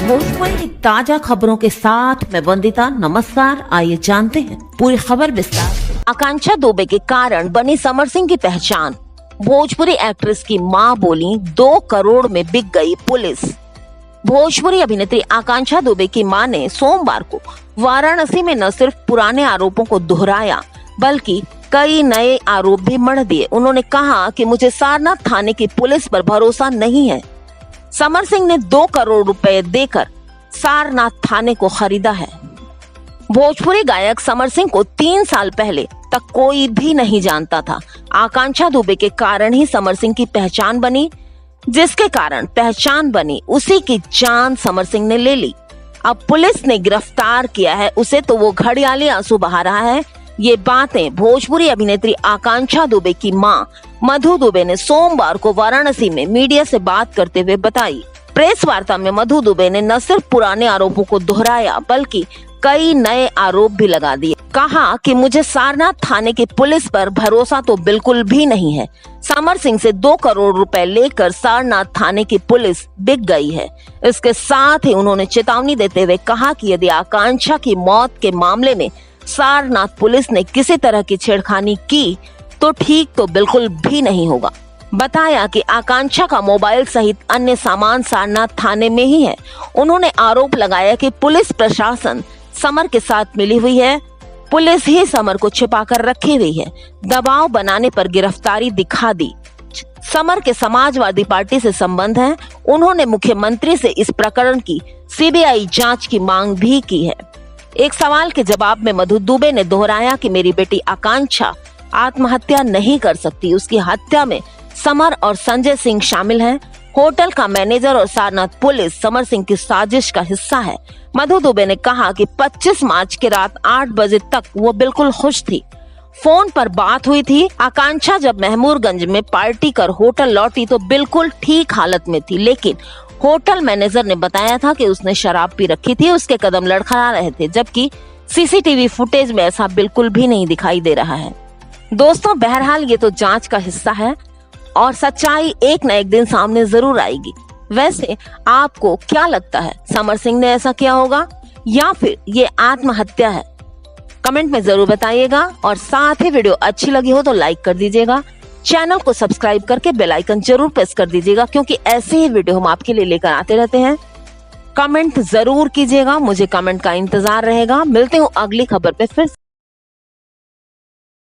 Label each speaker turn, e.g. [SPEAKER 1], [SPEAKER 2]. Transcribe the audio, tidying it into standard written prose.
[SPEAKER 1] भोजपुरी की ताजा खबरों के साथ मैं वंदिता। नमस्कार, आइए जानते हैं पूरी खबर विस्तार से।
[SPEAKER 2] आकांक्षा दुबे के कारण बनी समर सिंह की पहचान। भोजपुरी एक्ट्रेस की मां बोली 2 करोड़ में बिक गई पुलिस। भोजपुरी अभिनेत्री आकांक्षा दुबे की मां ने सोमवार को वाराणसी में न सिर्फ पुराने आरोपों को दोहराया बल्कि कई नए आरोप भी मढ़ दिए। उन्होंने कहा कि मुझे सारनाथ थाने की पुलिस पर भरोसा नहीं है। समर सिंह ने 2 करोड़ रुपए देकर सारनाथ थाने को खरीदा है। भोजपुरी गायक समर सिंह को 3 साल पहले तक कोई भी नहीं जानता था। आकांक्षा दुबे के कारण ही समर सिंह की पहचान बनी। जिसके कारण पहचान बनी उसी की जान समर सिंह ने ले ली। अब पुलिस ने गिरफ्तार किया है उसे तो वो घड़ियाली आंसू बहा रहा है। ये बातें भोजपुरी अभिनेत्री आकांक्षा दुबे की मां मधु दुबे ने सोमवार को वाराणसी में मीडिया से बात करते हुए बताई। प्रेस वार्ता में मधु दुबे ने न सिर्फ पुराने आरोपों को दोहराया बल्कि कई नए आरोप भी लगा दिए। कहा कि मुझे सारनाथ थाने की पुलिस पर भरोसा तो बिल्कुल भी नहीं है। समर सिंह से 2 करोड़ रुपए लेकर सारनाथ थाने की पुलिस बिक गई है। इसके साथ ही उन्होंने चेतावनी देते हुए कहा कि यदि आकांक्षा की मौत के मामले में सारनाथ पुलिस ने किसी तरह की छेड़खानी की तो ठीक तो बिल्कुल भी नहीं होगा। बताया कि आकांक्षा का मोबाइल सहित अन्य सामान सारनाथ थाने में ही है। उन्होंने आरोप लगाया कि पुलिस प्रशासन समर के साथ मिली हुई है। पुलिस ही समर को छिपा कर रखी हुई है। दबाव बनाने पर गिरफ्तारी दिखा दी। समर के समाजवादी पार्टी से संबंध है। उन्होंने मुख्यमंत्री से इस प्रकरण की सीबीआई जांच की मांग भी की है। एक सवाल के जवाब में मधु दुबे ने दोहराया कि मेरी बेटी आकांक्षा आत्महत्या नहीं कर सकती। उसकी हत्या में समर और संजय सिंह शामिल हैं। होटल का मैनेजर और सारनाथ पुलिस समर सिंह की साजिश का हिस्सा है। मधु दुबे ने कहा कि 25 मार्च की रात 8 बजे तक वो बिल्कुल खुश थी। फोन पर बात हुई थी। आकांक्षा जब महमूदगंज में पार्टी कर होटल लौटी तो बिल्कुल ठीक हालत में थी, लेकिन होटल मैनेजर ने बताया था कि उसने शराब पी रखी थी। उसके कदम लड़खड़ा रहे थे, जबकि सीसीटीवी फुटेज में ऐसा बिल्कुल भी नहीं दिखाई दे रहा है। दोस्तों, बहरहाल ये तो जांच का हिस्सा है और सच्चाई एक न एक दिन सामने जरूर आएगी। वैसे आपको क्या लगता है, समर सिंह ने ऐसा किया होगा या फिर ये आत्महत्या है? कमेंट में जरूर बताइएगा और साथ ही वीडियो अच्छी लगी हो तो लाइक कर दीजिएगा। चैनल को सब्सक्राइब करके बेल आइकन जरूर प्रेस कर दीजिएगा क्योंकि ऐसे ही वीडियो हम आपके लिए लेकर आते रहते हैं। कमेंट जरूर कीजिएगा, मुझे कमेंट का इंतजार रहेगा। मिलते हूँ अगली खबर पे फिर।